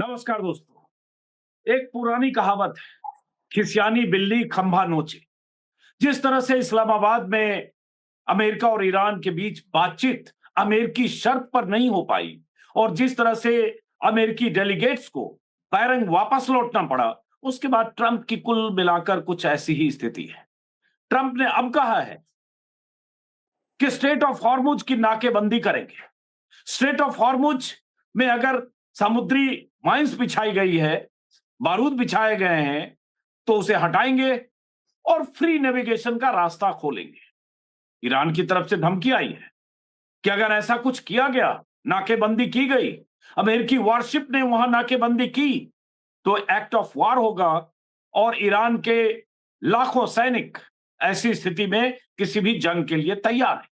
नमस्कार दोस्तों। एक पुरानी कहावत है, खिसियानी बिल्ली खंभा नोचे। जिस तरह से इस्लामाबाद में अमेरिका और ईरान के बीच बातचीत अमेरिकी शर्त पर नहीं हो पाई और जिस तरह से अमेरिकी डेलीगेट्स को बैरंग वापस लौटना पड़ा, उसके बाद ट्रंप की कुल मिलाकर कुछ ऐसी ही स्थिति है। ट्रंप ने अब कहा है कि स्ट्रेट ऑफ हॉर्मुज की नाकेबंदी करेंगे। स्ट्रेट ऑफ हॉर्मुज में अगर समुद्री माइंस बिछाई गई है, बारूद बिछाए गए हैं, तो उसे हटाएंगे और फ्री नेविगेशन का रास्ता खोलेंगे। ईरान की तरफ से धमकी आई है कि अगर ऐसा कुछ किया गया, नाकेबंदी की गई, अमेरिकी वॉरशिप ने वहां नाकेबंदी की, तो एक्ट ऑफ वॉर होगा और ईरान के लाखों सैनिक ऐसी स्थिति में किसी भी जंग के लिए तैयार है।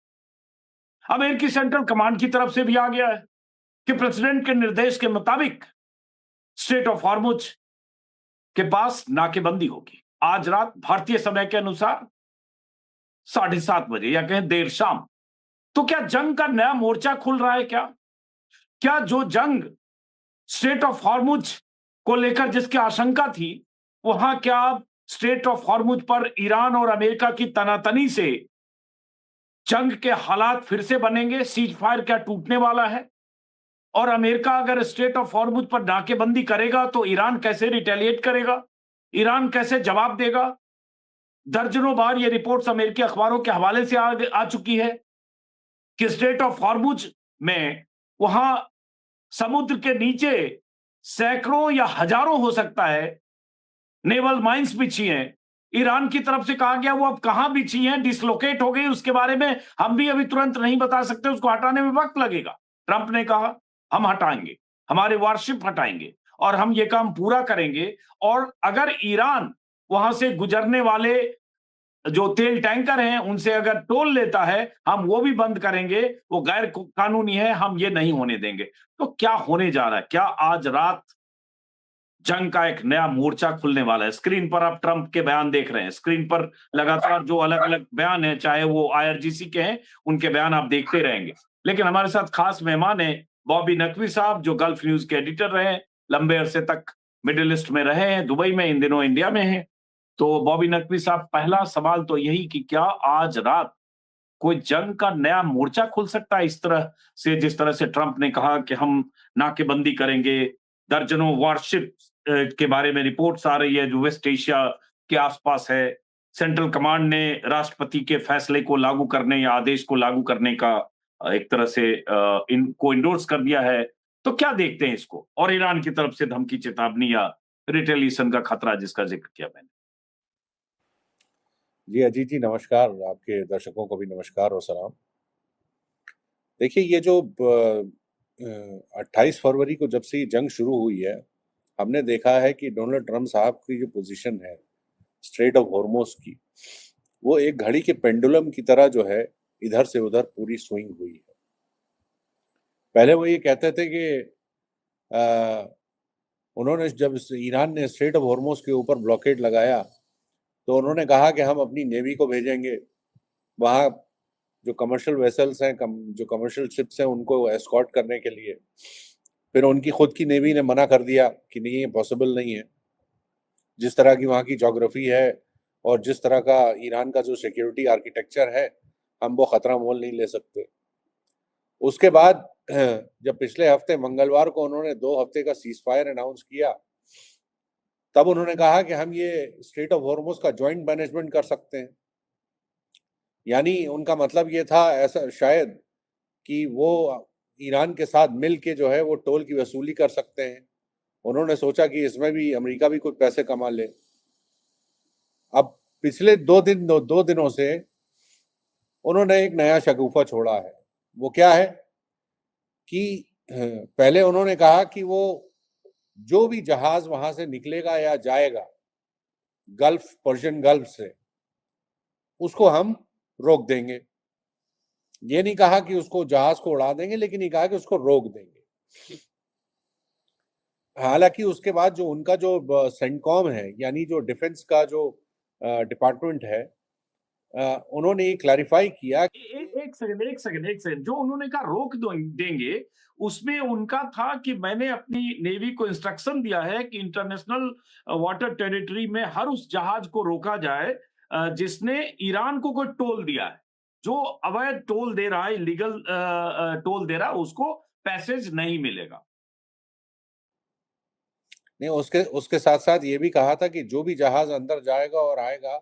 अमेरिकी सेंट्रल कमांड की तरफ से भी आ गया है कि प्रेसिडेंट के निर्देश के मुताबिक स्ट्रेट ऑफ हॉर्मुज के पास नाकेबंदी होगी। आज रात भारतीय समय के अनुसार 7:30 बजे या कहें देर शाम। तो क्या जंग का नया मोर्चा खुल रहा है? क्या जो जंग स्ट्रेट ऑफ हॉर्मुज को लेकर जिसकी आशंका थी, वहां क्या स्ट्रेट ऑफ हॉर्मुज पर ईरान और अमेरिका की तनातनी से जंग के हालात फिर से बनेंगे? सीज फायर क्या टूटने वाला है? और अमेरिका अगर स्ट्रेट ऑफ हॉर्मुज पर नाकेबंदी करेगा तो ईरान कैसे रिटेलिएट करेगा? ईरान कैसे जवाब देगा? दर्जनों बार ये रिपोर्ट्स अमेरिकी अखबारों के हवाले से आ चुकी है कि स्ट्रेट ऑफ हॉर्मुज में वहां समुद्र के नीचे सैकड़ों या हजारों हो सकता है नेवल माइंस बिछी हैं। ईरान की तरफ से कहा गया वो अब कहां बिछी हैं, डिसलोकेट हो गई, उसके बारे में हम भी अभी तुरंत नहीं बता सकते, उसको हटाने में वक्त लगेगा। ट्रंप ने कहा हम हटाएंगे, हमारे वारशिप हटाएंगे और हम ये काम पूरा करेंगे। और अगर ईरान वहां से गुजरने वाले जो तेल टैंकर हैं उनसे अगर टोल लेता है, हम वो भी बंद करेंगे, वो गैर कानूनी है, हम ये नहीं होने देंगे। तो क्या होने जा रहा है? क्या आज रात जंग का एक नया मोर्चा खुलने वाला है? स्क्रीन पर आप ट्रंप के बयान देख रहे हैं। स्क्रीन पर लगातार जो अलग अलग बयान है, चाहे वो आईआरजीसी के हैं, उनके बयान आप देखते रहेंगे। लेकिन हमारे साथ खास मेहमान है बॉबी नकवी साहब, जो गल्फ न्यूज के एडिटर रहे, लंबे अरसे तक मिडिल ईस्ट में रहे हैं, दुबई में, इन दिनों इंडिया में है। तो बॉबी नकवी साहब, पहला सवाल तो यही कि क्या आज रात कोई जंग का नया मोर्चा खुल सकता है इस तरह से, जिस तरह से ट्रंप ने कहा कि हम नाकेबंदी करेंगे? दर्जनों वॉरशिप के बारे में रिपोर्ट्स आ रही है जो वेस्ट एशिया के आसपास है। सेंट्रल कमांड ने राष्ट्रपति के फैसले को लागू करने या आदेश को लागू करने का एक तरह से इनको इंडोर्स कर दिया है। तो क्या देखते हैं इसको? और ईरान की तरफ से धमकी, चेतावनी या रिटेलिएशन का खतरा जिसका जिक्र किया मैंने। जी अजीत जी नमस्कार, आपके दर्शकों को भी नमस्कार और सलाम। देखिए, ये जो 28 फरवरी को जब से ये जंग शुरू हुई है, हमने देखा है कि डोनाल्ड ट्रंप साहब की जो पोजीशन है स्ट्रेट ऑफ हॉर्मुज की, वो एक घड़ी के पेंडुलम की तरह जो है इधर से उधर पूरी स्विंग हुई है। पहले वो ये कहते थे कि उन्होंने जब ईरान ने स्ट्रेट ऑफ हॉर्मुज के ऊपर ब्लॉकेड लगाया तो उन्होंने कहा कि हम अपनी नेवी को भेजेंगे, वहाँ जो कमर्शियल वेसल्स हैं, जो कमर्शियल शिप्स हैं, उनको एस्कॉर्ट करने के लिए। फिर उनकी खुद की नेवी ने मना कर दिया कि नहीं, ये पॉसिबल नहीं है, जिस तरह की वहाँ की जोग्राफी है और जिस तरह का ईरान का जो सिक्योरिटी आर्किटेक्चर है, हम वो खतरा मोल नहीं ले सकते। उसके बाद जब पिछले हफ्ते मंगलवार को उन्होंने 2 हफ्ते का सीज फायर अनाउंस किया, तब उन्होंने कहा कि हम ये स्ट्रेट ऑफ हॉर्मुज का जॉइंट मैनेजमेंट कर सकते हैं। यानी उनका मतलब ये था, ऐसा शायद, कि वो ईरान के साथ मिल के जो है वो टोल की वसूली कर सकते हैं। उन्होंने सोचा कि इसमें भी अमेरिका भी कुछ पैसे कमा ले। अब पिछले 2 दिनों से उन्होंने एक नया शगुफा छोड़ा है। वो क्या है कि पहले उन्होंने कहा कि वो जो भी जहाज वहां से निकलेगा या जाएगा गल्फ, पर्शियन गल्फ से, उसको हम रोक देंगे। ये नहीं कहा कि उसको जहाज को उड़ा देंगे, लेकिन ये कहा कि उसको रोक देंगे। हालांकि उसके बाद जो उनका जो सेंटकॉम है, यानी जो डिफेंस का जो डिपार्टमेंट है, उन्होंने ये क्लैरिफाई किया। एक एक सेकंड जो उन्होंने कहा देंगे, उसमें उनका था कि मैंने अपनी नेवी को इंस्ट्रक्शन दिया है कि इंटरनेशनल वाटर टेरिटरी में हर उस जहाज को रोका जाए जिसने ईरान को कोई टोल दिया है। जो अवैध टोल दे रहा है, इलीगल टोल दे रहा है, उसको पैसेज नहीं मिलेगा। नहीं, उसके उसके साथ साथ ये भी कहा था कि जो भी जहाज अंदर जाएगा और आएगा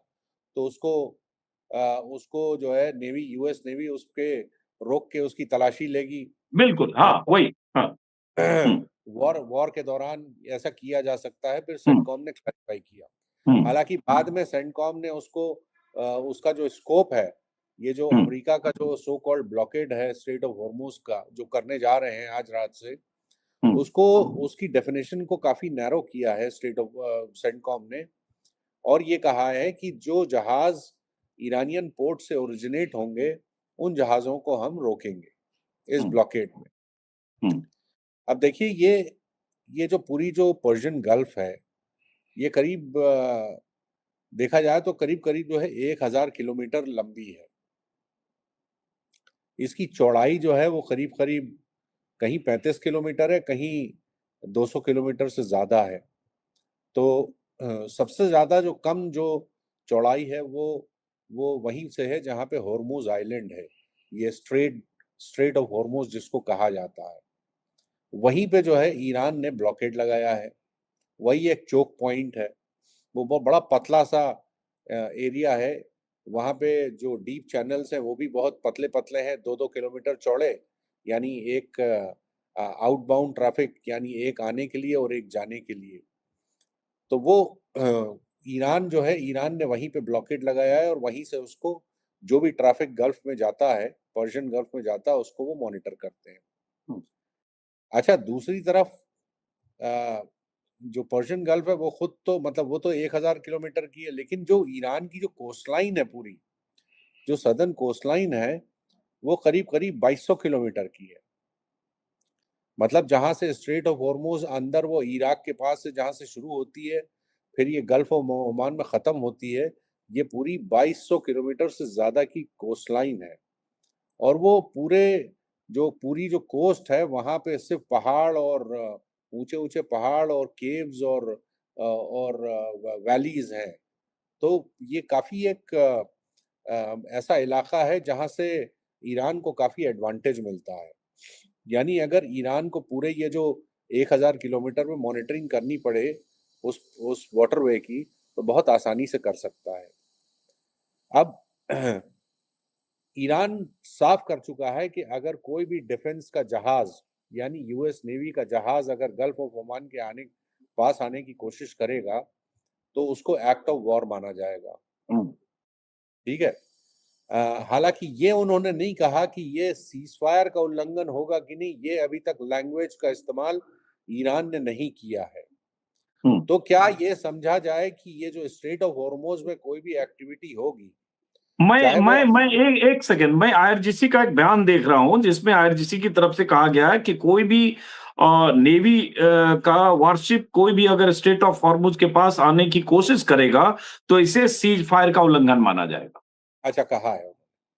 तो उसको जो है नेवी, यूएस नेवी उसके रोक के उसकी तलाशी लेगी। बिल्कुल, और हाँ, वही। हाँ, हुँ, वॉर के दौरान ऐसा किया जा सकता है, फिर हुँ, सेंटकॉम ने क्लैरिफाई किया। हुँ, हालांकि बाद में सेंटकॉम ने उसका जो स्कोप है, ये जो हुँ, अमेरिका का जो सो कॉल्ड ब्लॉकेड है स्ट्रेट ऑफ हॉर्मुज का, जो करने जा रहे हैं आज रात से, हुँ, उसको उसकी डेफिनेशन को काफी नैरो किया है सेंटकॉम ने। और ये कहा है कि जो जहाज ईरानियन पोर्ट से ओरिजिनेट होंगे उन जहाजों को हम रोकेंगे इस हुँ, ब्लॉकेड में। हुँ, अब देखिए, ये जो पूरी जो पर्शियन गल्फ है, ये करीब देखा जाए तो करीब करीब जो है 1000 किलोमीटर लंबी है। इसकी चौड़ाई जो है वो करीब करीब कहीं 35 किलोमीटर है, कहीं 200 किलोमीटर से ज्यादा है। तो सबसे ज्यादा जो कम जो चौड़ाई है वो वहीं से है जहाँ पे हॉर्मुज आइलैंड है। ये स्ट्रेट ऑफ हॉर्मुज जिसको कहा जाता है, वहीं पे जो है ईरान ने ब्लॉकेड लगाया है। वही एक चोक पॉइंट है। वो बहुत बड़ा पतला सा एरिया है। वहाँ पे जो डीप चैनल्स हैं वो भी बहुत पतले पतले हैं, 2-2 किलोमीटर चौड़े। यानी एक आउटबाउंड ट्रैफिक, यानी एक आने के लिए और एक जाने के लिए। तो वो ईरान जो है, ईरान ने वहीं पे ब्लॉकेड लगाया है और वहीं से उसको जो भी ट्रैफिक गल्फ में जाता है, पर्शियन गल्फ में जाता है, उसको वो मॉनिटर करते हैं। हुँ। अच्छा, दूसरी तरफ अ, जो पर्शियन गल्फ है वो खुद तो मतलब वो तो 1000 किलोमीटर की है, लेकिन जो ईरान की जो कोस्ट लाइन है पूरी, जो सदर्न कोस्ट लाइन है, वो करीब करीब 2200 किलोमीटर की है। मतलब जहां से स्ट्रेट ऑफ हॉर्मुज अंदर वो इराक के पास से जहां से शुरू होती है, फिर ये गल्फ ऑफ ओमान में खत्म होती है, ये पूरी 2200 किलोमीटर से ज्यादा की कोस्ट लाइन है। और वो पूरी जो कोस्ट है वहां पे सिर्फ पहाड़ और ऊंचे ऊंचे पहाड़ और केव्स और वैलीज हैं। तो ये काफी एक ऐसा इलाका है जहां से ईरान को काफी एडवांटेज मिलता है। यानी अगर ईरान को पूरे ये जो 1000 किलोमीटर में मॉनिटरिंग करनी पड़े उस वाटरवे की, तो बहुत आसानी से कर सकता है। अब ईरान साफ कर चुका है कि अगर कोई भी डिफेंस का जहाज, यानी यूएस नेवी का जहाज अगर गल्फ ऑफ ओमान के पास आने की कोशिश करेगा तो उसको एक्ट ऑफ वॉर माना जाएगा। हुँ। ठीक है। हालांकि ये उन्होंने नहीं कहा कि ये सीजफायर का उल्लंघन होगा कि नहीं, ये अभी तक लैंग्वेज का इस्तेमाल ईरान ने नहीं किया है। हुँ। तो क्या ये समझा जाए कि ये जो स्ट्रेट ऑफ हॉर्मुज में कोई भी एक्टिविटी होगी, मैं चाहे वो मैं मैं एक सेकंड, मैं आईआरजीसी का एक बयान देख रहा हूँ जिसमें आईआरजीसी की तरफ से कहा गया है कि कोई भी नेवी का वारशिप कोई भी अगर स्ट्रेट ऑफ हॉर्मुज के पास आने की कोशिश करेगा तो इसे सीज फायर का उल्लंघन माना जाएगा। अच्छा कहा है,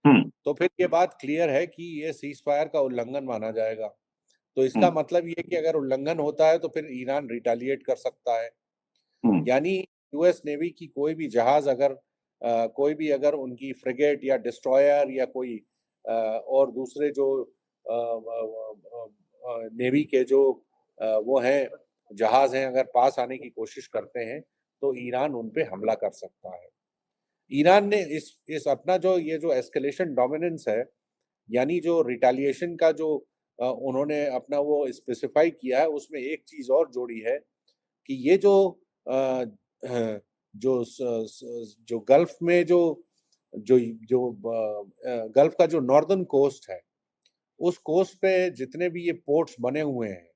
हुँ, तो फिर ये बात क्लियर है कि ये सीज फायर का उल्लंघन माना जाएगा। तो हुँ, इसका मतलब ये कि अगर उल्लंघन होता है तो फिर ईरान रिटेलिएट कर सकता है। हुँ, यानी यूएस नेवी की कोई भी जहाज अगर कोई भी अगर उनकी फ्रिगेट या डिस्ट्रॉयर या कोई और दूसरे जो नेवी के जो वो हैं जहाज हैं, अगर पास आने की कोशिश करते हैं तो ईरान उन पे हमला कर सकता है। ईरान ने इस अपना जो ये जो एस्केलेशन डोमिनेंस है, यानी जो रिटेलिएशन का जो उन्होंने अपना वो स्पेसिफाई किया है, उसमें एक चीज और जोड़ी है कि ये अ, अ, जो गल्फ में जो जो गल्फ का जो नॉर्दर्न कोस्ट है, उस कोस्ट पे जितने भी ये पोर्ट्स बने हुए हैं,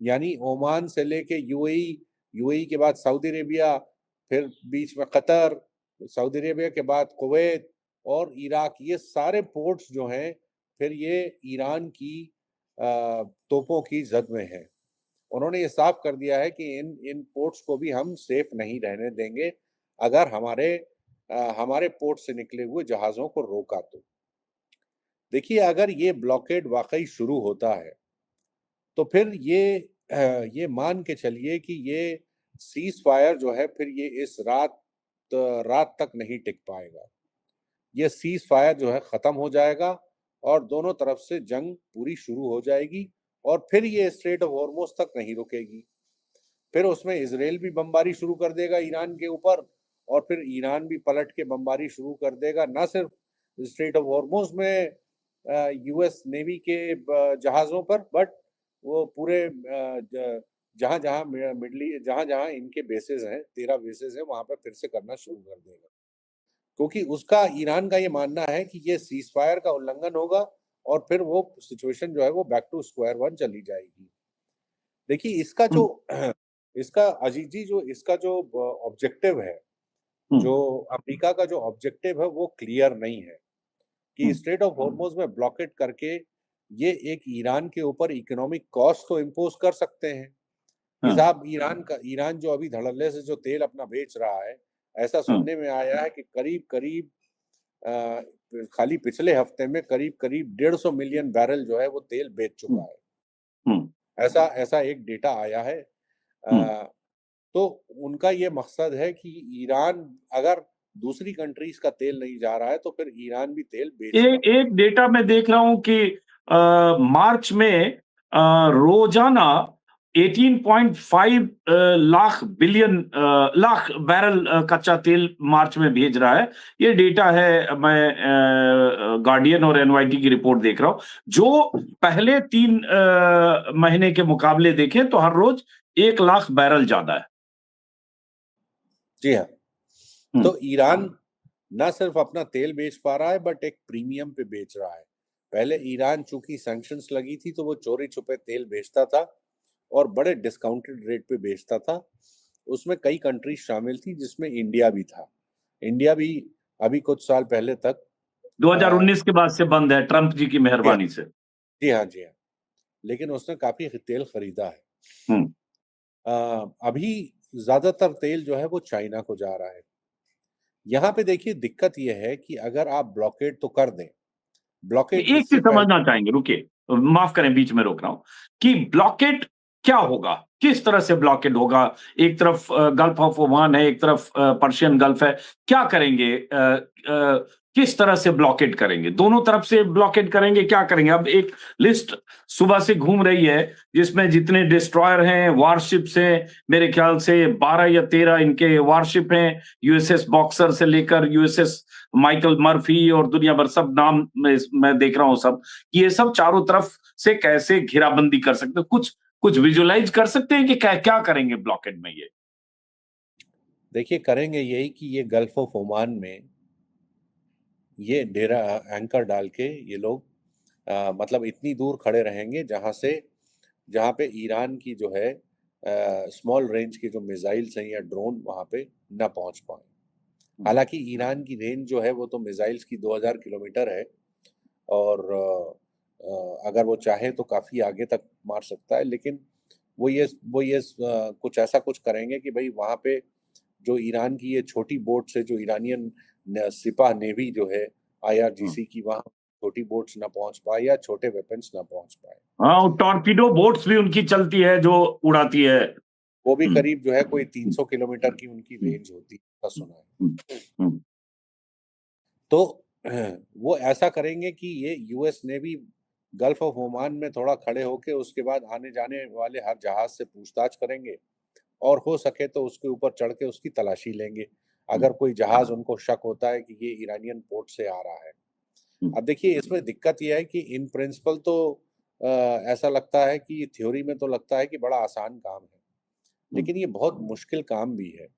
यानी ओमान से लेके यूएई, यूएई के बाद सऊदी अरेबिया, फिर बीच में कतर, सऊदी अरेबिया के बाद कुवैत और इराक, ये सारे पोर्ट्स जो हैं फिर ये ईरान की तोपों की जद में हैं। उन्होंने ये साफ कर दिया है कि इन इन पोर्ट्स को भी हम सेफ नहीं रहने देंगे अगर हमारे पोर्ट से निकले हुए जहाज़ों को रोका तो। देखिए, अगर ये ब्लॉकेड वाकई शुरू होता है तो फिर ये मान के चलिए कि ये सीज फायर जो है फिर ये इस रात तक नहीं टिक पाएगा। ये सीज फायर जो है खत्म हो जाएगा और दोनों तरफ से जंग पूरी शुरू हो जाएगी और फिर ये स्ट्रेट ऑफ हॉर्मोज तक नहीं रुकेगी। फिर उसमें इजराइल भी बमबारी शुरू कर देगा ईरान के ऊपर और फिर ईरान भी पलट के बमबारी शुरू कर देगा, ना सिर्फ स्ट्रेट ऑफ हॉर्मोज में यूएस नेवी के जहाजों पर, बट वो पूरे जहां जहां मिडली जहां जहां इनके बेसेस हैं, 13 बेसेस हैं, वहां पर फिर से करना शुरू कर देगा, क्योंकि उसका ईरान का ये मानना है कि ये सीज फायर का उल्लंघन होगा और फिर वो सिचुएशन जो है वो बैक टू स्क्वायर वन चली जाएगी। देखिए, इसका जो हम्म, इसका अजीत जी, जो इसका जो ऑब्जेक्टिव है, जो अमेरिका का जो ऑब्जेक्टिव है वो क्लियर नहीं है कि स्ट्रेट ऑफ हॉर्मोज में ब्लॉकेट करके ये एक ईरान के ऊपर इकोनॉमिक कॉस्ट तो इम्पोज कर सकते हैं कि हाँ, साहब ईरान जो अभी धड़ल्ले से जो तेल अपना बेच रहा है, ऐसा हाँ, सुनने में आया है कि करीब करीब खाली पिछले हफ्ते में करीब करीब 150 मिलियन बैरल जो है वो तेल बेच चुका हम्म, है। हम्म, ऐसा ऐसा एक डेटा आया है। हम्म। अ, तो उनका ये मकसद है कि ईरान, अगर दूसरी कंट्रीज का तेल नहीं जा रहा है तो फिर ईरान भी तेल बेच ना पाए। एक डेटा मैं देख रहा हूं कि मार्च में रोजाना 18.5 लाख बैरल कच्चा तेल मार्च में भेज रहा है। ये डेटा है, मैं गार्डियन और एनवाईटी की रिपोर्ट देख रहा हूं। जो पहले 3 महीने के मुकाबले देखें तो हर रोज 1 लाख बैरल ज्यादा है। जी हाँ। हम्म, तो ईरान ना सिर्फ अपना तेल बेच पा रहा है बट एक प्रीमियम पे बेच रहा है। पहले ईरान चूंकि सैंक्शंस लगी थी तो वो चोरी छुपे तेल बेचता था और बड़े डिस्काउंटेड रेट पे बेचता था। उसमें कई कंट्रीज शामिल थी जिसमें इंडिया भी था। इंडिया भी अभी कुछ साल पहले तक 2019 के बाद से बंद है, ट्रंप जी की जी हाँ, मेहरबानी से। जी हाँ, जी हाँ, लेकिन उसने काफी तेल खरीदा है। हम्म। अभी ज्यादातर तेल जो है वो चाइना को जा रहा है। यहाँ पे देखिए, दिक्कत ये है कि अगर आप ब्लॉकेड तो कर दें, ब्लॉकेड एक इससे चीज पहले। समझना चाहेंगे, रुकिए, माफ करें बीच में रोक रहा हूं, कि ब्लॉकेट क्या होगा, किस तरह से ब्लॉकेट होगा? एक तरफ गल्फ ऑफ ओमान है, एक तरफ पर्शियन गल्फ है। क्या करेंगे? किस तरह से ब्लॉकेट करेंगे? दोनों तरफ से ब्लॉकेट करेंगे? क्या करेंगे? अब एक लिस्ट सुबह से घूम रही है जिसमें जितने डिस्ट्रॉयर हैं, वारशिप्स हैं, मेरे ख्याल से 12 या 13 इनके वारशिप हैं, यूएसएस बॉक्सर से लेकर यूएसएस माइकल मर्फी और दुनिया भर सब नाम मैं देख रहा हूं सब, कि ये सब चारों तरफ से कैसे घेराबंदी कर सकते हैं? कुछ कुछ विजुअलाइज कर सकते हैं कि क्या क्या करेंगे ब्लॉकेट में ये? देखिए, करेंगे यही कि ये गल्फ ऑफ ओमान में ये डेरा एंकर डाल के ये लोग मतलब इतनी दूर खड़े रहेंगे जहाँ पे ईरान की जो है स्मॉल रेंज के जो मिसाइल्स हैं या ड्रोन वहाँ पे न पहुँच पाए। हालांकि ईरान की रेंज जो है वो तो मिसाइल्स की 2000 किलोमीटर है और अगर वो चाहे तो काफ़ी आगे तक मार सकता है, लेकिन कुछ ऐसा कुछ करेंगे कि भाई वहाँ पे जो ईरान की ये छोटी बोट से जो ईरानियन सिपाह नेवी जो है आईआरजीसी की, वहाँ छोटी बोट्स ना पहुंच पाए या छोटे वेपन्स ना पहुंच पाए। हाँ, टॉर्पीडो बोट्स भी उनकी चलती है जो उड़ाती है। वो भी हम्म, करीब जो है कोई 300 किलोमीटर की उनकी हम्म, रेंज होती है, ऐसा सुना हम्म, है। हम्म, तो वो ऐसा करेंगे कि ये US navy gulf of Oman में थोड़ा खड़े होके उसके बाद आने जाने वाले हर जहाज से पूछताछ करेंगे और हो सके तो उसके ऊपर चढ़ के उसकी तलाशी लेंगे अगर कोई जहाज उनको शक होता है कि ये ईरानियन पोर्ट से आ रहा है। हम्म, अब देखिए, इसमें दिक्कत यह है कि इन प्रिंसिपल तो ऐसा लगता है कि थ्योरी में तो लगता है कि बड़ा आसान काम है, हम्म, लेकिन ये बहुत मुश्किल काम भी है।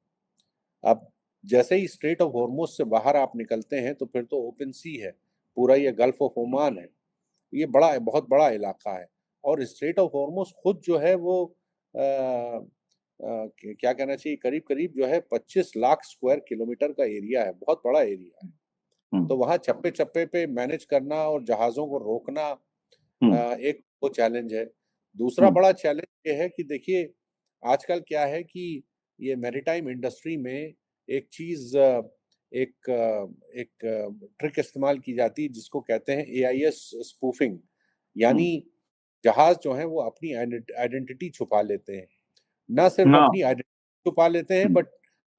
अब जैसे ही स्ट्रेट ऑफ हॉर्मुज से बाहर आप निकलते हैं तो फिर तो ओपन सी है, पूरा ये गल्फ ऑफ ओमान है, ये बहुत बड़ा इलाका है और स्ट्रेट ऑफ हॉर्मुज खुद जो है वो क्या कहना चाहिए, करीब करीब जो है 25 लाख स्क्वायर किलोमीटर का एरिया है, बहुत बड़ा एरिया है। हम्म, तो वहाँ चप्पे चप्पे पे मैनेज करना और जहाज़ों को रोकना हम्म, एक वो चैलेंज है। दूसरा हम्म, बड़ा चैलेंज ये है कि देखिए, आजकल क्या है कि ये मैरीटाइम इंडस्ट्री में एक चीज़ एक ट्रिक इस्तेमाल की जाती है जिसको कहते हैं AIS स्पूफिंग, यानी जहाज जो है वो अपनी आइडेंटिटी छुपा लेते हैं। ना सिर्फ ना। अपनी आइडेंटिटी छुपा लेते हैं, बट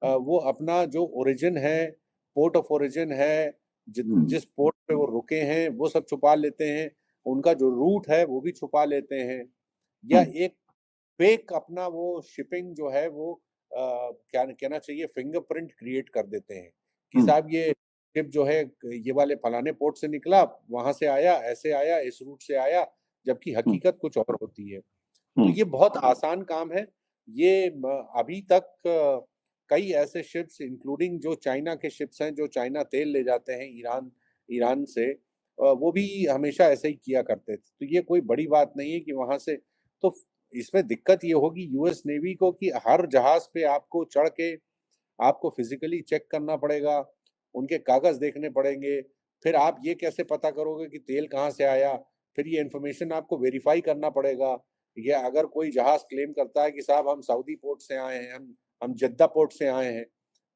वो अपना जो ओरिजिन है, पोर्ट ऑफ ओरिजिन है, जिस पोर्ट पे वो रुके हैं वो सब छुपा लेते हैं, उनका जो रूट है वो भी छुपा लेते हैं, या एक फेक अपना वो शिपिंग जो है वो क्या कहना चाहिए, फिंगरप्रिंट क्रिएट कर देते हैं कि साहब ये शिप जो है ये वाले फलाने पोर्ट से निकला, वहां से आया, ऐसे आया, इस रूट से आया, जबकि हकीकत कुछ और होती है। तो ये बहुत आसान काम है। ये अभी तक कई ऐसे शिप्स, इंक्लूडिंग जो चाइना के शिप्स हैं, जो चाइना तेल ले जाते हैं ईरान ईरान से, वो भी हमेशा ऐसे ही किया करते थे। तो ये कोई बड़ी बात नहीं है कि वहां से, तो इसमें दिक्कत ये होगी यूएस नेवी को कि हर जहाज पे आपको चढ़ के आपको फिजिकली चेक करना पड़ेगा, उनके कागज देखने पड़ेंगे, फिर आप ये कैसे पता करोगे कि तेल कहाँ से आया, फिर ये इन्फॉर्मेशन आपको वेरीफाई करना पड़ेगा। या अगर कोई जहाज क्लेम करता है कि साहब हम सऊदी पोर्ट से आए हैं, हम जद्दा पोर्ट से आए हैं,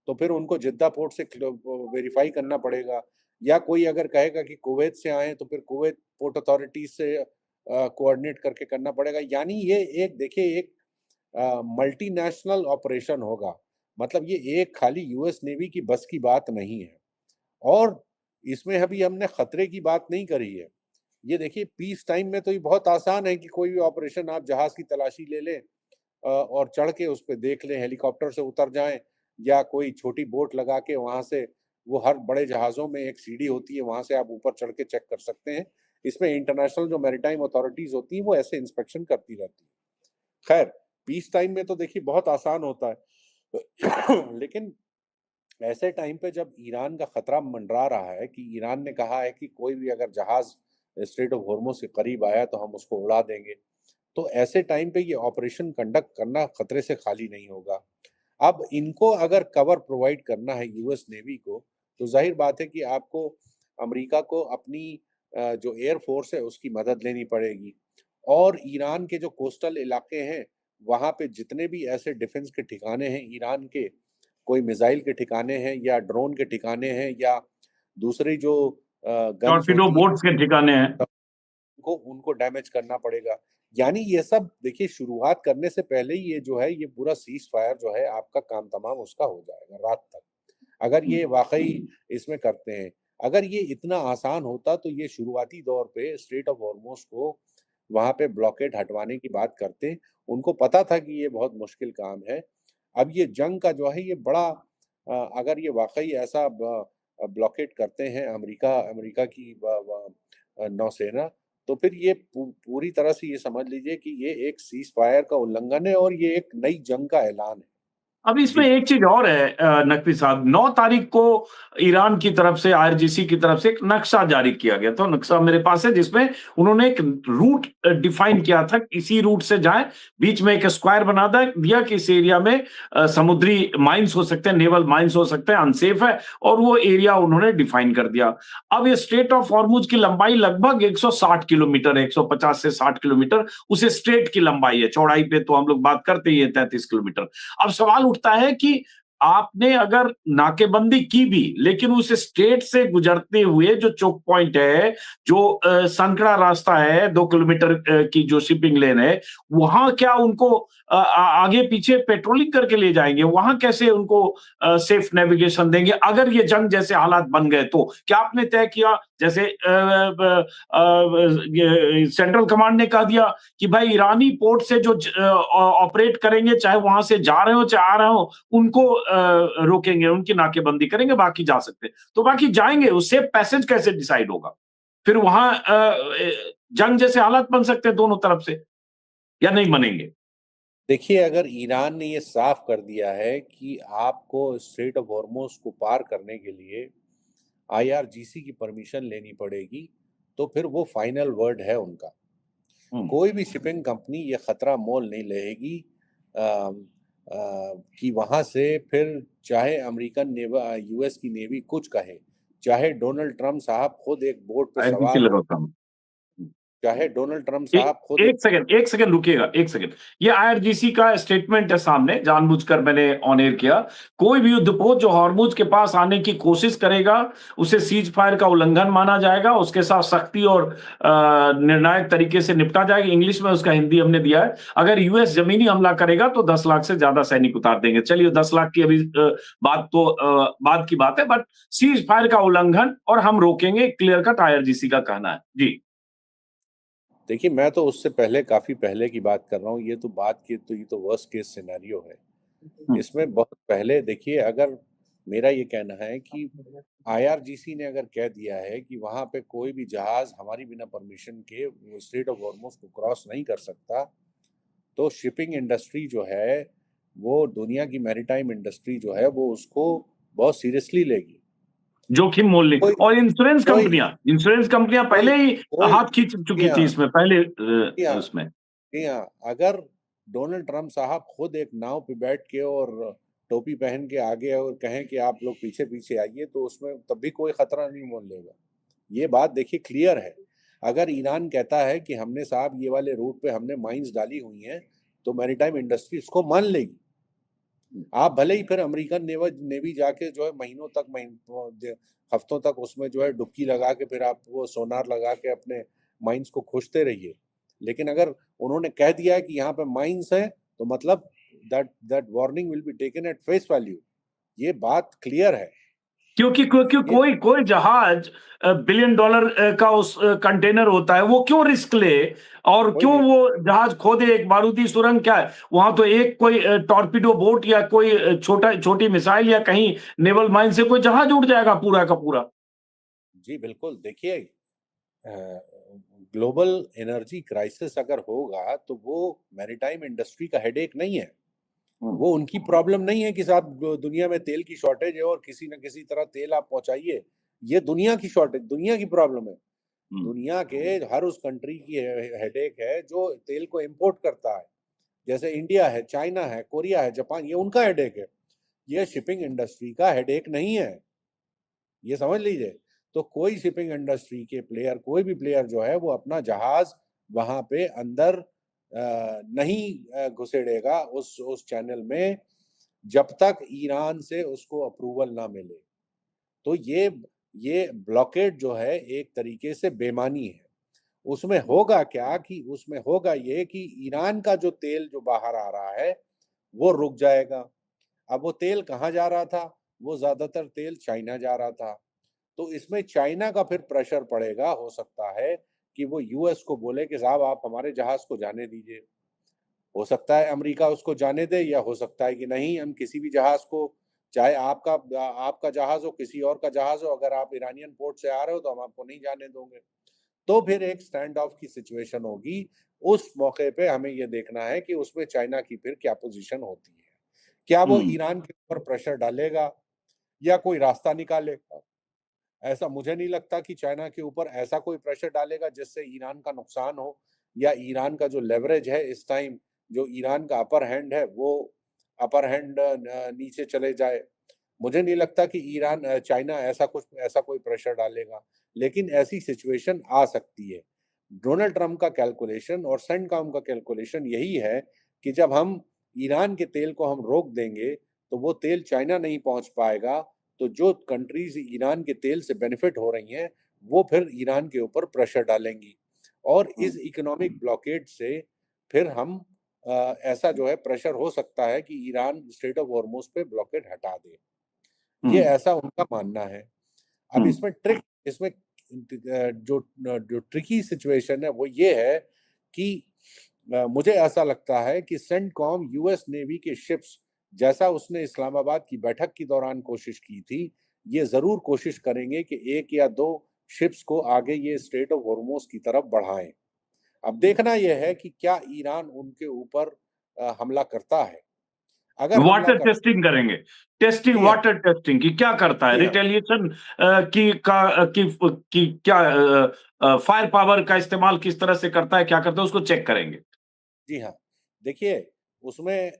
तो फिर उनको जद्दा पोर्ट से वेरीफाई करना पड़ेगा। या कोई अगर कहेगा कि कुवैत से आए हैं, तो फिर कुवैत पोर्ट अथॉरिटीज से कोऑर्डिनेट करके करना पड़ेगा। यानी ये एक देखिए एक मल्टीनेशनल ऑपरेशन होगा। मतलब ये एक खाली यूएस नेवी की बस की बात नहीं है। और इसमें अभी हमने खतरे की बात नहीं करी है। ये देखिए पीस टाइम में तो ये बहुत आसान है कि कोई भी ऑपरेशन आप जहाज की तलाशी ले लें और चढ़ के उस पे देख लें, हेलीकॉप्टर से उतर जाएं, या कोई छोटी बोट लगा के वहां से, वो हर बड़े जहाजों में एक सीढ़ी होती है, वहां से आप ऊपर चढ़ के चेक कर सकते हैं। इसमें इंटरनेशनल जो मैरीटाइम अथॉरिटीज होती हैं वो ऐसे इंस्पेक्शन करती रहती है। खैर, पीस टाइम में तो देखिए बहुत आसान होता है लेकिन ऐसे टाइम पे जब ईरान का खतरा मंडरा रहा है कि ईरान ने कहा है कि कोई भी अगर जहाज स्ट्रेट ऑफ हॉर्मुज के करीब आया तो हम उसको उड़ा देंगे, तो ऐसे टाइम पे ये ऑपरेशन कंडक्ट करना खतरे से खाली नहीं होगा। अब इनको अगर कवर प्रोवाइड करना है यूएस नेवी को, तो जाहिर बात है कि आपको अमेरिका को अपनी जो एयर फोर्स है उसकी मदद लेनी पड़ेगी। और ईरान के जो कोस्टल इलाके हैं, वहाँ पे जितने भी ऐसे डिफेंस के ठिकाने हैं ईरान के, कोई मिसाइल के ठिकाने हैं या ड्रोन के ठिकाने हैं या दूसरी जो गन्स टॉर्पीडो होती बोट्स के ठिकाने हैं। है, को उनको डैमेज करना पड़ेगा। यानी ये सब देखिए शुरुआत करने से पहले ही ये जो है ये पूरा सीज फायर जो है आपका काम तमाम उसका हो जाएगा रात तक, अगर ये वाकई इसमें करते हैं। अगर ये इतना आसान होता तो ये शुरुआती दौर पे स्ट्रेट ऑफ हॉर्मुज को वहां पे ब्लॉकेड हटवाने की बात करते। उनको पता था कि ये बहुत मुश्किल काम है। अब ये जंग का जो है ये बड़ा अगर ये वाकई ऐसा ब्लॉकेट करते हैं अमेरिका अमेरिका की नौसेना, तो फिर ये पूरी तरह से ये समझ लीजिए कि ये एक सीज फायर का उल्लंघन है और ये एक नई जंग का ऐलान है। अब इसमें जी। एक चीज और है नकवी साहब, 9 तारीख को ईरान की तरफ से, आईआरजीसी की तरफ से एक नक्शा जारी किया गया। तो नक्शा मेरे पास है जिसमें उन्होंने एक रूट डिफाइन किया था, इसी रूट से जाएं, बीच में एक स्क्वायर बना दिया कि इस एरिया में समुद्री माइंस हो सकते हैं, नेवल माइंस हो सकते हैं, अनसेफ है, और वो एरिया उन्होंने डिफाइन कर दिया। अब ये स्ट्रेट ऑफ हॉर्मुज की लंबाई लगभग 160 किलोमीटर है, 150 से 60 किलोमीटर उसे स्ट्रेट की लंबाई है। चौड़ाई पे तो हम लोग बात करते ही है 33 किलोमीटर। अब सवाल उठता है कि आपने अगर नाकेबंदी की भी, लेकिन उस स्टेट से गुजरते हुए जो चोक पॉइंट है, जो संकरा रास्ता है, 2 किलोमीटर की जो शिपिंग लेन है, वहां क्या उनको आगे पीछे पेट्रोलिंग करके ले जाएंगे? वहां कैसे उनको सेफ नेविगेशन देंगे अगर ये जंग जैसे हालात बन गए? तो क्या आपने तय किया, जैसे सेंट्रल कमांड ने कह दिया कि भाई ईरानी पोर्ट से जो ऑपरेट करेंगे, चाहे वहां से जा रहे हो चाहे आ रहे हो, उनको रोकेंगे, उनकी नाकेबंदी करेंगे, बाकी जा सकते हैं। तो बाकी जाएंगे, उससे पैसेज कैसे डिसाइड होगा? फिर वहां जंग जैसे हालात बन सकते हैं दोनों तरफ से, या नहीं बनेंगे? देखिए, अगर ईरान ने ये साफ कर दिया है कि आपको स्ट्रेट ऑफ हॉर्मुज को पार करने के लिए आईआरजीसी की परमिशन लेनी पड़ेगी, तो फिर वो फाइनल वर्ड है उनका। कोई भी शिपिंग कंपनी ये खतरा मोल नहीं लेगी कि वहां से फिर चाहे अमेरिकन यूएस की नेवी कुछ कहे, चाहे डोनाल्ड ट्रंप साहब खुद एक बोट पे ऐसी सवार हो, लगाता हूँ। चाहे डोनाल्ड ट्रम्प ए, साहब खुद एक सेकंड रुकिएगा, एक सेकंड। ये आईआरजीसी का स्टेटमेंट है सामने, जानबूझकर मैंने ऑन एयर किया। कोई भी युद्धपोत जो हॉर्मुज के पास आने की कोशिश करेगा, उसे सीज फायर का उल्लंघन माना जाएगा, उसके साथ सख्ती और निर्णायक तरीके से निपटा जाएगा। इंग्लिश में उसका हिंदी हमने दिया है। अगर यूएस जमीनी हमला करेगा तो 10 लाख से ज्यादा सैनिक उतार देंगे। चलिए 10 लाख की अभी बात तो बाद की बात है, बट सीज फायर का उल्लंघन और हम रोकेंगे, क्लियर कट आईआरजीसी का कहना है जी। देखिए, मैं तो उससे पहले काफी पहले की बात कर रहा हूँ। ये तो बात की तो ये तो वर्स्ट केस सिनेरियो है। इसमें बहुत पहले देखिए, अगर मेरा ये कहना है कि आईआरजीसी ने अगर कह दिया है कि वहां पे कोई भी जहाज हमारी बिना परमिशन के स्ट्रेट ऑफ हॉर्मुज को क्रॉस नहीं कर सकता, तो शिपिंग इंडस्ट्री जो है, वो दुनिया की मैरीटाइम इंडस्ट्री जो है, वो उसको बहुत सीरियसली लेगी। जोखिम मोल ली। कोई और इंश्योरेंस कंपनियां कोई पहले ही कोई हाथ खींच जी चुकी थी हाँ, इसमें, पहले जी हाँ, उसमें। जी हाँ। अगर डोनाल्ड ट्रम्प साहब खुद एक नाव पे बैठ के और टोपी पहन के आगे और कहें कि आप लोग पीछे पीछे आइए, तो उसमें तब भी कोई खतरा नहीं मोल लेगा। ये बात देखिए क्लियर है। अगर ईरान कहता है कि हमने साहब ये वाले रूट पे हमने माइंस डाली हुई हैं, तो मैरीटाइम इंडस्ट्री इसको मान लेगी। आप भले ही फिर अमेरिकन नेवी जाके जो है महीनों तक हफ्तों तक उसमें जो है डुबकी लगा के फिर आप वो सोनार लगा के अपने माइंस को खोजते रहिए, लेकिन अगर उन्होंने कह दिया है कि यहाँ पे माइंस है, तो मतलब that that warning will be taken at face value. ये बात क्लियर है। क्योंकि ये कोई जहाज बिलियन डॉलर का उस कंटेनर होता है, वो क्यों रिस्क ले? और कोई क्यों नहीं, वो जहाज खोदे? एक बारूदी सुरंग क्या है वहां? तो एक कोई टॉर्पिडो बोट या कोई छोटी मिसाइल या कहीं नेवल माइन से कोई जहाज उड़ जाएगा पूरा का पूरा। जी बिल्कुल। देखिए, ग्लोबल एनर्जी क्राइसिस अगर होगा, तो वो मैरीटाइम इंडस्ट्री का हेडेक नहीं है। वो उनकी प्रॉब्लम नहीं है कि साहब दुनिया में तेल की शॉर्टेज है और किसी न किसी तरह तेल आप पहुंचाइए। ये दुनिया की शॉर्टेज, दुनिया की प्रॉब्लम है। दुनिया के हर उस कंट्री की हेडेक है जो तेल को इंपोर्ट करता है। जैसे इंडिया है, चाइना है, कोरिया है, जापान, ये उनका हेडेक है। ये शिपिंग इंडस्ट्री का हेडेक नहीं है, ये समझ लीजिए। तो कोई शिपिंग इंडस्ट्री के प्लेयर, कोई भी प्लेयर जो है, वो अपना जहाज वहां पे अंदर नहीं घुसेड़ेगा उस चैनल में, जब तक ईरान से उसको अप्रूवल ना मिले। तो ये ब्लॉकेड जो है एक तरीके से बेमानी है। उसमें होगा क्या कि उसमें होगा ये कि ईरान का जो तेल जो बाहर आ रहा है, वो रुक जाएगा। अब वो तेल कहाँ जा रहा था? वो ज्यादातर तेल चाइना जा रहा था। तो इसमें चाइना का फिर प्रेशर पड़ेगा। हो सकता है कि वो यूएस को बोले कि साहब आप हमारे जहाज को जाने दीजिए। हो सकता है अमेरिका उसको जाने दे, या हो सकता है कि नहीं, हम किसी भी जहाज को, चाहे आपका आपका जहाज हो, किसी और का जहाज हो, अगर आप ईरानियन पोर्ट से आ रहे हो तो हम आपको नहीं जाने दोगे। तो फिर एक स्टैंड ऑफ की सिचुएशन होगी। उस मौके पे हमें ये देखना है कि उसमें चाइना की फिर क्या पोजीशन होती है। क्या वो ईरान के ऊपर प्रेशर डालेगा या कोई रास्ता निकालेगा? ऐसा मुझे नहीं लगता कि चाइना के ऊपर ऐसा कोई प्रेशर डालेगा जिससे ईरान का नुकसान हो, या ईरान का जो लेवरेज है इस टाइम, जो ईरान का अपर हैंड है, वो अपर हैंड नीचे चले जाए। मुझे नहीं लगता कि चाइना ऐसा कोई प्रेशर डालेगा, लेकिन ऐसी सिचुएशन आ सकती है। डोनाल्ड ट्रम्प का कैलकुलेशन और सेंटकॉम का कैलकुलेशन यही है कि जब हम ईरान के तेल को हम रोक देंगे, तो वो तेल चाइना नहीं पहुंच पाएगा। तो जो कंट्रीज ईरान के तेल से बेनिफिट हो रही हैं, वो फिर ईरान के ऊपर प्रेशर डालेंगी, और इस इकोनॉमिक ब्लॉकेड से फिर हम ऐसा जो है प्रेशर हो सकता है कि ईरान स्ट्रेट ऑफ हॉर्मुज पे ब्लॉकेड हटा दे। ये ऐसा उनका मानना है। अब इसमें जो ट्रिकी सिचुएशन है वो ये है कि मुझे ऐसा लगता है कि सेंटकॉम यूएस नेवी के शिप्स, जैसा उसने इस्लामाबाद की बैठक के दौरान कोशिश की थी, ये जरूर कोशिश करेंगे कि एक या दो शिप्स को आगे ये स्ट्रेट ऑफ हॉर्मुज की तरफ बढ़ाएं। अब देखना यह है कि क्या ईरान उनके ऊपर हमला करता है। अगर हमला वाटर कर टेस्टिंग करेंगे। टेस्टिंग, जी हाँ, वाटर टेस्टिंग की क्या करता है, जी हाँ, रिटेलिएशन की क्या फायर पावर का इस्तेमाल किस तरह से करता है, क्या करता है, उसको चेक करेंगे। जी हाँ। देखिए, उसमें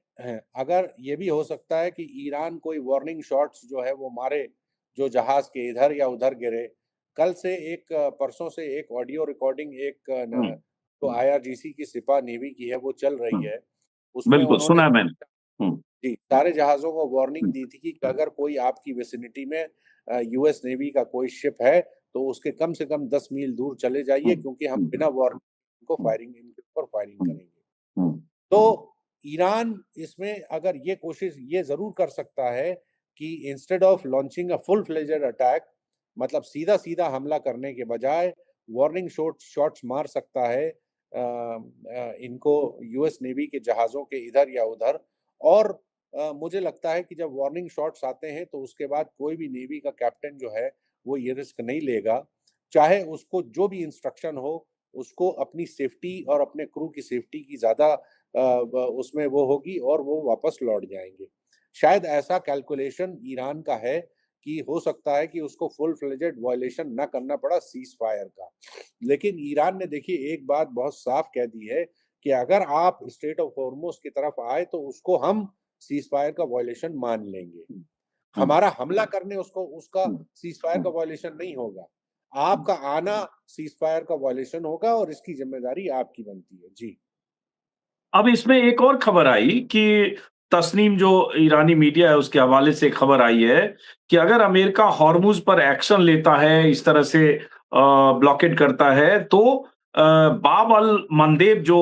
अगर ये भी हो सकता है कि ईरान कोई वार्निंग शॉट्स जो है वो मारे, जो जहाज के इधर या उधर गिरे। कल से परसों से एक ऑडियो रिकॉर्डिंग हम्म, तो IRGC की सिपा नेवी की है वो चल रही हम्म, है। उसमें बिल्कुल उन्होंने सुना है मैंने। हम्म, जी सारे जहाजों को वार्निंग हम्म, दी थी कि अगर कोई आपकी विसिनिटी में US नेवी का कोई शिप है तो उसके कम से कम 10 मील दूर चले जाइए, हम्म, क्योंकि हम हम्म, बिना वार्निंग को हम्म, इनके ऊपर फायरिंग हम्म, करेंगे। हम्म, तो ईरान इसमें अगर ये कोशिश ये जरूर कर सकता है कि instead of launching a full fledged attack, मतलब सीधा सीधा हमला करने के बजाय वार्निंग शॉट्स मार सकता है इनको, US नेवी के जहाजों के इधर या उधर। और मुझे लगता है कि जब वार्निंग शॉट्स आते हैं तो उसके बाद कोई भी नेवी का कैप्टन जो है वो ये रिस्क नहीं लेगा, चाहे उसको जो भी इंस्ट्रक्शन हो, उसको अपनी सेफ्टी और अपने क्रू की सेफ्टी की ज्यादा उसमें वो होगी और वो वापस लौट जाएंगे। शायद ऐसा कैलकुलेशन ईरान का है कि हो सकता है कि उसको फुल फ्लेजेड वायलेशन ना करना पड़ा सीज फायर का। लेकिन ईरान ने देखिए एक बात बहुत साफ कह दी है कि अगर आप स्ट्रेट ऑफ हॉर्मुज की तरफ आए तो उसको हम सीज फायर का वायलेशन मान लेंगे। हम्म, हमारा हमला करने उसको उसका हम्म, सीज फायर का हम्म, वायलेशन नहीं होगा, आपका आना सीज फायर का वायलेशन होगा और इसकी जिम्मेदारी आपकी बनती है। जी। अब इसमें एक और खबर आई कि तस्नीम जो ईरानी मीडिया है उसके हवाले से खबर आई है कि अगर अमेरिका हॉर्मुज पर एक्शन लेता है, इस तरह से ब्लॉकेड करता है, तो बाब अल मंदेब जो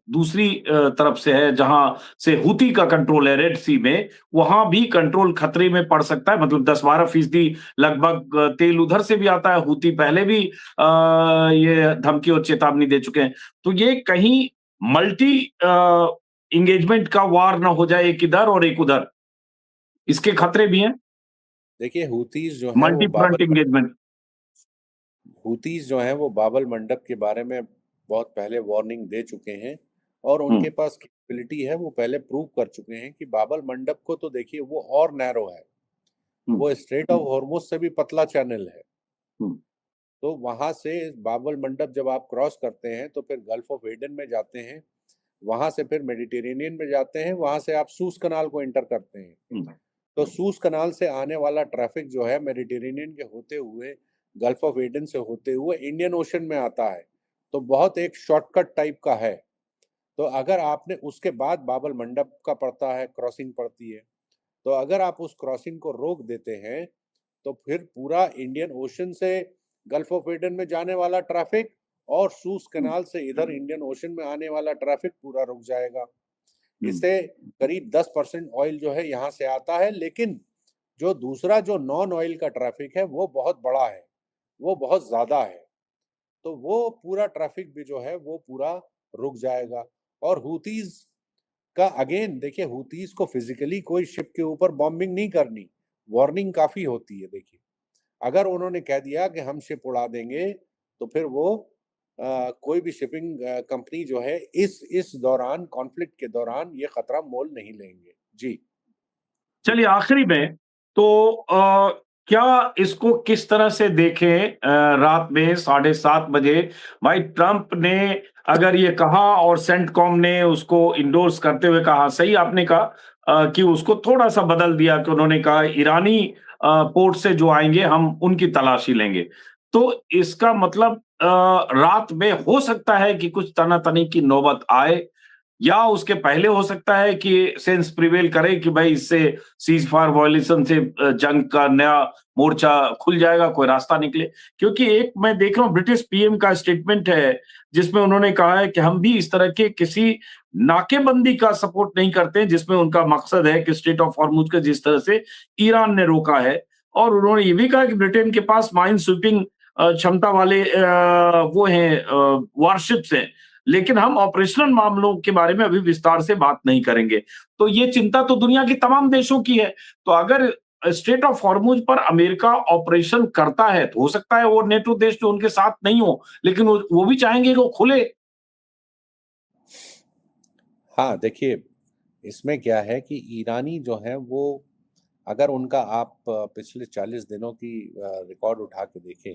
दूसरी तरफ से है, जहां से हूती का कंट्रोल है रेड सी में, वहां भी कंट्रोल खतरे में पड़ सकता है। मतलब 10-12% लगभग तेल उधर से भी आता है। हूती पहले भी ये धमकी और चेतावनी दे चुके हैं। तो ये कहीं मल्टी इंगेजमेंट का वार ना हो जाए, एक इधर और एक उधर, इसके खतरे भी हैं। देखिए हूतीज जो है वो मल्टी फ्रंट इंगेजमेंट। बाबल मंडप के बारे में बहुत पहले वार्निंग दे चुके हैं और हम्म, उनके पास कैपेबिलिटी है, वो पहले प्रूव कर चुके हैं कि बाबल मंडप को तो देखिए वो और नैरो है, हम्म, वो स्ट्रेट ऑफ हॉर्मुज से भी पतला चैनल है। हम्म, तो वहां से बाबल मंडप जब आप क्रॉस करते हैं तो फिर गल्फ ऑफ एडन में जाते हैं, वहां से फिर मेडिटेरेनियन में जाते हैं, वहां से आप सूस कनाल को एंटर करते हैं। हम्म, तो सूस कनाल से आने वाला ट्रैफिक जो है मेडिटेरेनियन के होते हुए गल्फ ऑफ एडन से होते हुए इंडियन ओशन में आता है, तो बहुत एक शॉर्टकट टाइप का है। तो अगर आपने उसके बाद बाबल मंडप का पड़ता है, क्रॉसिंग पड़ती है, तो अगर आप उस क्रॉसिंग को रोक देते हैं तो फिर पूरा इंडियन ओशन से गल्फ ऑफ एडन में जाने वाला ट्रैफिक और सूस हम्म, कनाल से इधर इंडियन ओशन में आने वाला ट्रैफिक पूरा रुक जाएगा। हम्म, इससे करीब 10% ऑयल जो है यहाँ से आता है, लेकिन जो दूसरा जो नॉन ऑयल का ट्रैफिक है वो बहुत बड़ा है, वो बहुत ज्यादा है। तो वो पूरा ट्रैफिक भी जो है वो पूरा रुक जाएगा। और हुतीज का अगेन देखिए, हुतीज को फिजिकली कोई शिप के ऊपर बॉम्बिंग नहीं करनी, वार्निंग काफी होती है। देखिए अगर उन्होंने कह दिया कि हम शिप उड़ा देंगे तो फिर वो कोई भी शिपिंग कंपनी जो है इस दौरान कॉन्फ्लिक्ट के दौरान ये खतरा मोल नहीं लेंगे। जी। चलिए आखिरी में तो क्या इसको किस तरह से देखें? रात में 7:30 बजे भाई ट्रंप ने अगर ये कहा और सेंटकॉम ने उसको इंडोर्स करते हुए कहा, सही आपने कहा कि उसको थोड़ा सा बदल दिया कि उन्होंने कहा ईरानी पोर्ट से जो आएंगे हम उनकी तलाशी लेंगे। तो इसका मतलब रात में हो सकता है कि कुछ तनातनी की नौबत आए, या उसके पहले हो सकता है कि सेंस प्रिवेल करे कि भाई इससे सीज फायर वायलेशन से जंग का नया मोर्चा खुल जाएगा, कोई रास्ता निकले। क्योंकि एक मैं देख रहा हूँ ब्रिटिश पीएम का स्टेटमेंट है जिसमें उन्होंने कहा है कि हम भी इस तरह के किसी नाकेबंदी का सपोर्ट नहीं करते हैं जिसमें उनका मकसद है कि स्ट्रेट ऑफ हॉर्मुज का जिस तरह से ईरान ने रोका है। और उन्होंने ये भी कहा कि ब्रिटेन के पास माइन स्वीपिंग क्षमता वाले वो हैं वारशिप्स हैं, लेकिन हम ऑपरेशनल मामलों के बारे में अभी विस्तार से बात नहीं करेंगे। तो ये चिंता तो दुनिया के तमाम देशों की है। तो अगर स्ट्रेट ऑफ हॉर्मुज पर अमेरिका ऑपरेशन करता है तो हो सकता है वो नेटो देश जो उनके साथ नहीं हो, लेकिन वो भी चाहेंगे कि वो खुले। हाँ देखिए, इसमें क्या है कि ईरानी जो है वो, अगर उनका आप पिछले 40 दिनों की रिकॉर्ड उठा के देखें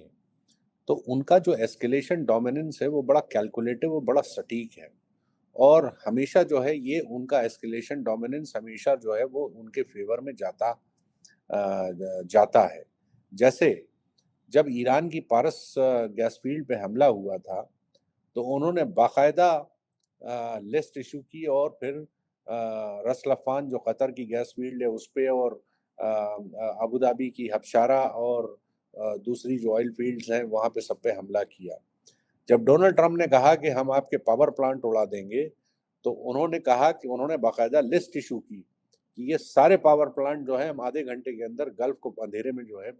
तो उनका जो एस्केलेशन डोमिनेंस है वो बड़ा कैलकुलेटिव और बड़ा सटीक है। और हमेशा जो है ये उनका एस्केलेशन डोमिनेंस हमेशा जो है वो उनके फेवर में जाता है। जैसे जब ईरान की पारस गैस फील्ड पे हमला हुआ था तो उन्होंने बाकायदा लिस्ट इशू की और फिर रस लफान जो कतर की गैस फील्ड है उस पे और अबू धाबी की हबशारा और दूसरी जो ऑयल फील्ड्स हैं वहाँ पे सब पे हमला किया। जब डोनाल्ड ट्रंप ने कहा कि हम आपके पावर प्लांट उड़ा देंगे तो उन्होंने कहा कि उन्होंने बाकायदा लिस्ट इशू की कि ये सारे पावर प्लांट जो है हम आधे घंटे के अंदर गल्फ को अंधेरे में जो है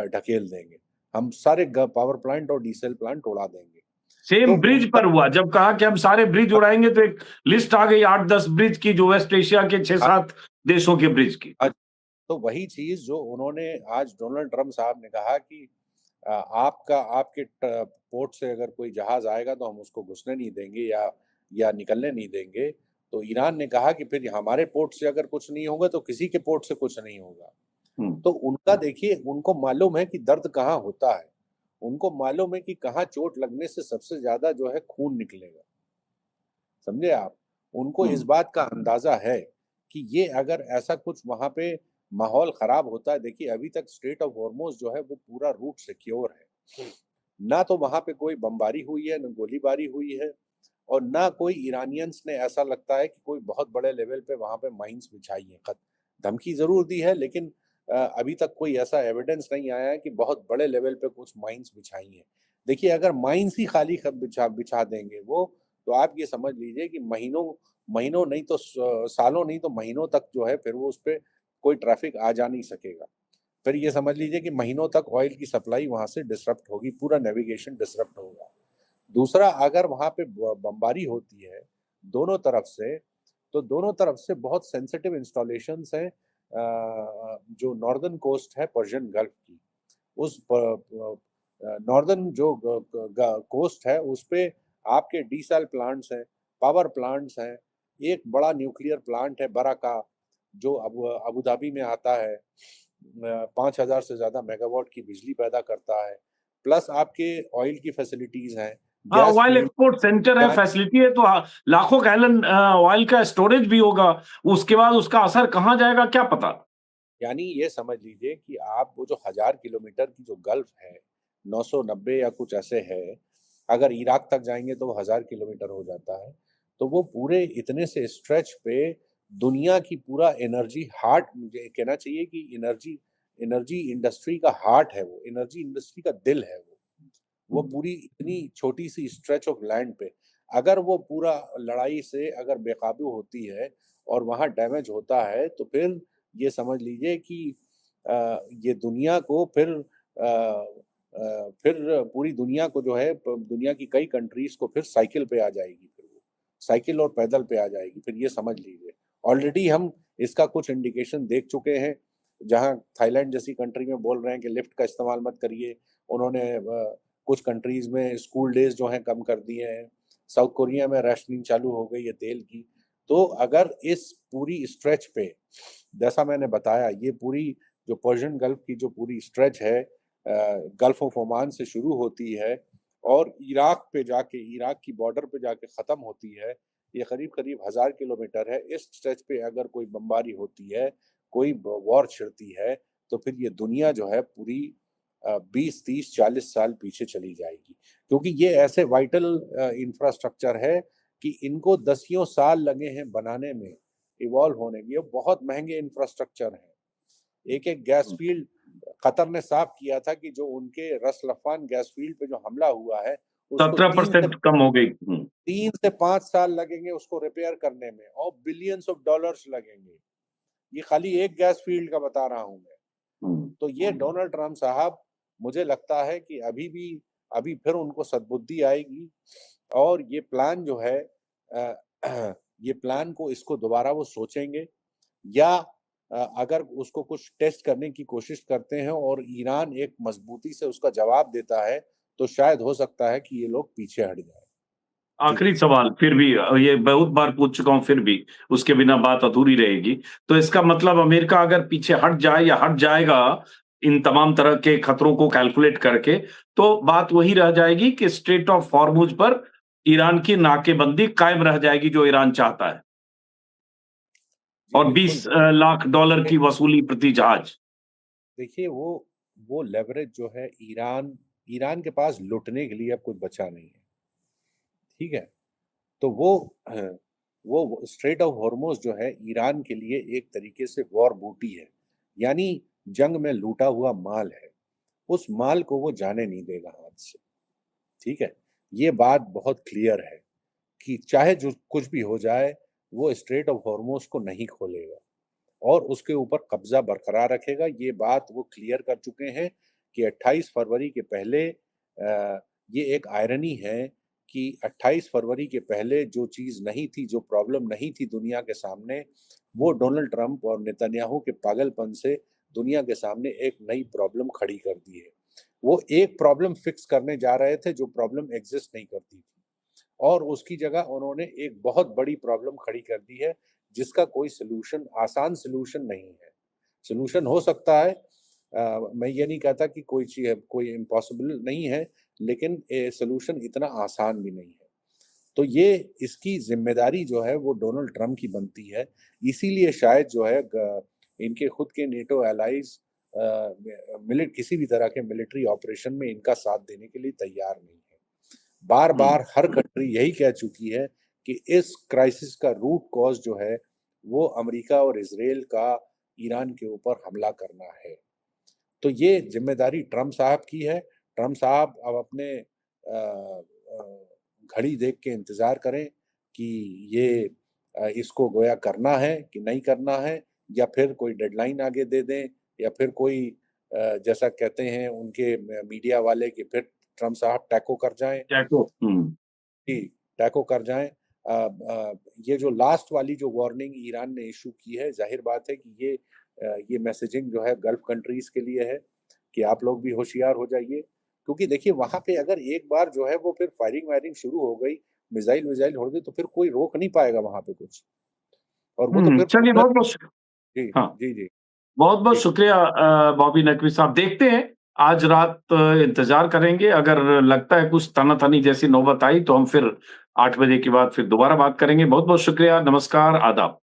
ढकेल देंगे, हम सारे पावर प्लांट और डीजल प्लांट उड़ा देंगे। सेम तो ब्रिज उनका पर हुआ, जब कहा कि हम सारे ब्रिज उड़ाएंगे तो एक लिस्ट आ गई 8-10 ब्रिज की, जो वेस्ट एशिया के 6-7 देशों के ब्रिज की। तो वही चीज जो उन्होंने आज डोनाल्ड ट्रंप साहब ने कहा कि आपके पोर्ट से अगर कोई जहाज आएगा तो हम उसको घुसने नहीं देंगे या निकलने नहीं देंगे। तो ईरान ने कहा कि फिर हमारे पोर्ट से अगर कुछ नहीं होगा तो किसी के पोर्ट से कुछ नहीं होगा। तो उनका देखिए, उनको मालूम है कि दर्द कहाँ होता है, उनको मालूम है कि कहाँ चोट लगने से सबसे ज्यादा जो है खून निकलेगा। समझे आप? उनको इस बात का अंदाजा है कि ये अगर ऐसा कुछ वहां पे माहौल खराब होता है, देखिए अभी तक स्ट्रेट ऑफ हॉर्मोज जो है वो पूरा रूट सिक्योर है, ना तो वहां पे कोई बमबारी हुई है, न गोलीबारी हुई है, और ना कोई ईरानियंस ने ऐसा लगता है कि कोई बहुत बड़े लेवल पे वहां पे माइंस बिछाई है। धमकी जरूर दी है लेकिन अभी तक कोई ऐसा एविडेंस नहीं आया है कि बहुत बड़े लेवल पे कुछ माइंस बिछाई हैं। देखिए अगर माइंस ही खाली बिछा बिछा देंगे वो, तो आप ये समझ लीजिए कि महीनों महीनों नहीं तो सालों नहीं तो महीनों तक जो है फिर वो उस पर कोई ट्रैफिक आ जा नहीं सकेगा। फिर ये समझ लीजिए कि महीनों तक ऑयल की सप्लाई वहां से डिसरप्ट होगी, पूरा नेविगेशन डिसरप्ट होगा। दूसरा, अगर वहां पे बमबारी होती है दोनों तरफ से, तो दोनों तरफ से बहुत सेंसिटिव इंस्टॉलेशंस हैं जो नॉर्दर्न कोस्ट है पर्शियन गल्फ की, उस नॉर्दर्न जो कोस्ट है उस पे आपके डीसैल प्लांट्स हैं, पावर प्लांट्स हैं, एक बड़ा न्यूक्लियर प्लांट है बराका जो अबू धाबी में आता है, 5,000 से ज्यादा मेगावाट की बिजली पैदा करता है, प्लस आपके ऑयल की फैसिलिटीज हैं, हाँ, gas oil field. Export centre है, फैसिलिटी है, तो लाखों गैलन ऑयल का स्टोरेज भी होगा। उसके बाद उसका असर कहाँ जाएगा क्या पता। यानी ये समझ लीजिए कि आप वो जो 1,000 किलोमीटर की जो गल्फ है, 990 या कुछ ऐसे है, अगर इराक तक जाएंगे तो वो 1,000 किलोमीटर हो जाता है। तो वो पूरे इतने से स्ट्रेच पे दुनिया की पूरा एनर्जी हार्ट, मुझे कहना चाहिए कि एनर्जी एनर्जी इंडस्ट्री का हार्ट है, वो एनर्जी इंडस्ट्री का दिल है वो पूरी इतनी छोटी सी स्ट्रेच ऑफ लैंड पे अगर वो पूरा लड़ाई से अगर बेकाबू होती है और वहां डैमेज होता है तो फिर ये समझ लीजिए कि ये दुनिया को फिर पूरी दुनिया को जो है दुनिया की कई कंट्रीज को फिर साइकिल पे आ जाएगी, फिर वो साइकिल और पैदल पे आ जाएगी। फिर ये समझ लीजिए ऑलरेडी हम इसका कुछ इंडिकेशन देख चुके हैं, जहां थाईलैंड जैसी कंट्री में बोल रहे हैं कि लिफ्ट का इस्तेमाल मत करिए। उन्होंने कुछ कंट्रीज में स्कूल डेज जो हैं कम कर दिए हैं। साउथ कोरिया में राशनिंग चालू हो गई है तेल की। तो अगर इस पूरी स्ट्रेच पे, जैसा मैंने बताया, ये पूरी जो पर्शियन गल्फ की जो पूरी स्ट्रेच है गल्फ ऑफ ओमान से शुरू होती है और इराक पे जाके, इराक की बॉर्डर पे जाके खत्म होती है, ये करीब करीब 1,000 किलोमीटर है। इस स्ट्रेच पे अगर कोई बमबारी होती है, कोई वॉर छिड़ती है, तो फिर ये दुनिया जो है पूरी 20, 30, 40 साल पीछे चली जाएगी, क्योंकि ये ऐसे वाइटल इंफ्रास्ट्रक्चर है कि इनको दसियों साल लगे हैं बनाने में, इवॉल्व होने की। ये बहुत महंगे इंफ्रास्ट्रक्चर हैं। एक एक गैस फील्ड कतर ने साफ किया था कि जो उनके रस लफान गैस फील्ड पे जो हमला हुआ है उसको 17% कम हो गई। 3 से 5 साल लगेंगे उसको रिपेयर करने में और बिलियंस ऑफ डॉलर्स लगेंगे। ये खाली एक गैस फील्ड का बता रहा हूं मैं। तो ये डोनाल्ड ट्रंप साहब, मुझे लगता है कि अभी फिर उनको सद्बुद्धि आएगी और ये प्लान जो है ये प्लान को इसको दोबारा वो सोचेंगे, या अगर उसको कुछ टेस्ट करने की कोशिश करते हैं और ईरान एक मजबूती से उसका जवाब देता है तो शायद हो सकता है कि ये लोग पीछे हट जाए। आखिरी सवाल फिर भी, ये बहुत बार पूछ चुका हूं, फिर भी उसके बिना बात अधूरी रहेगी। तो इसका मतलब अमेरिका अगर पीछे हट जाए या हट जाएगा इन तमाम तरह के खतरों को कैलकुलेट करके, तो बात वही रह जाएगी कि स्ट्रेट ऑफ हॉर्मुज पर ईरान की नाकेबंदी कायम रह जाएगी, जो ईरान चाहता है, और 20 लाख डॉलर की वसूली प्रति जहाज। देखिए वो वो लेवरेज जो है ईरान के पास लुटने के लिए अब कुछ बचा नहीं है, ठीक है। तो वो स्ट्रेट ऑफ हॉर्मोज जो है ईरान के लिए एक तरीके से वॉर बूटी है, यानी जंग में लूटा हुआ माल है। उस माल को वो जाने नहीं देगा हाथ से, ठीक है। ये बात बहुत क्लियर है कि चाहे जो कुछ भी हो जाए, वो स्ट्रेट ऑफ हॉर्मोज को नहीं खोलेगा और उसके ऊपर कब्जा बरकरार रखेगा। ये बात वो क्लियर कर चुके हैं कि 28 फरवरी के पहले ये एक आयरनी है कि 28 फरवरी के पहले जो चीज़ नहीं थी, जो प्रॉब्लम नहीं थी दुनिया के सामने, वो डोनाल्ड ट्रंप और नेतन्याहू के पागलपन से दुनिया के सामने एक नई प्रॉब्लम खड़ी कर दी है। वो एक प्रॉब्लम फिक्स करने जा रहे थे जो प्रॉब्लम एग्जिस्ट नहीं करती थी, और उसकी जगह उन्होंने एक बहुत बड़ी प्रॉब्लम खड़ी कर दी है जिसका कोई सलूशन, आसान सलूशन नहीं है। सलूशन हो सकता है, मैं ये नहीं कहता कि कोई इम्पॉसिबल नहीं है, लेकिन सलूशन इतना आसान भी नहीं है। तो ये इसकी जिम्मेदारी जो है वो डोनाल्ड ट्रंप की बनती है। इसीलिए शायद जो है इनके खुद के नेटो एलाइज किसी भी तरह के मिलिट्री ऑपरेशन में इनका साथ देने के लिए तैयार नहीं है। बार बार हर कंट्री यही कह चुकी है कि इस क्राइसिस का रूट कॉज जो है वो अमेरिका और इजराइल का ईरान के ऊपर हमला करना है। तो ये जिम्मेदारी ट्रंप साहब की है। ट्रंप साहब अब अपने घड़ी देख के इंतजार करें कि ये इसको गोया करना है कि नहीं करना है, या फिर कोई डेडलाइन आगे दे दें, या फिर कोई जैसा कहते हैं उनके मीडिया वाले कि फिर ट्रंप साहब टैको कर जाएं। जी, टैको कर जाएं। ये जो लास्ट वाली जो वार्निंग ईरान ने इशू की है, जाहिर बात है कि ये मैसेजिंग जो है गल्फ कंट्रीज के लिए है कि आप लोग भी होशियार हो जाइए, क्योंकि देखिए वहां पे अगर एक बार जो है वो फिर फायरिंग वायरिंग शुरू हो गई, मिसाइल हो गई, तो फिर कोई रोक नहीं पाएगा वहां पे कुछ, और वो तो फिर चलिए पूरा। बहुत-बहुत जी हाँ, जी जी बहुत-बहुत जी शुक्रिया बॉबी नकवी साहब। देखते हैं, आज रात इंतज़ार करेंगे, अगर लगता है कुछ तना-तनी जैसी नौबत आई, तो हम फिर 8 बजे के बाद फिर दोबारा बात करेंगे। बहुत-बहुत शुक्रिया, नमस्कार, आदाब।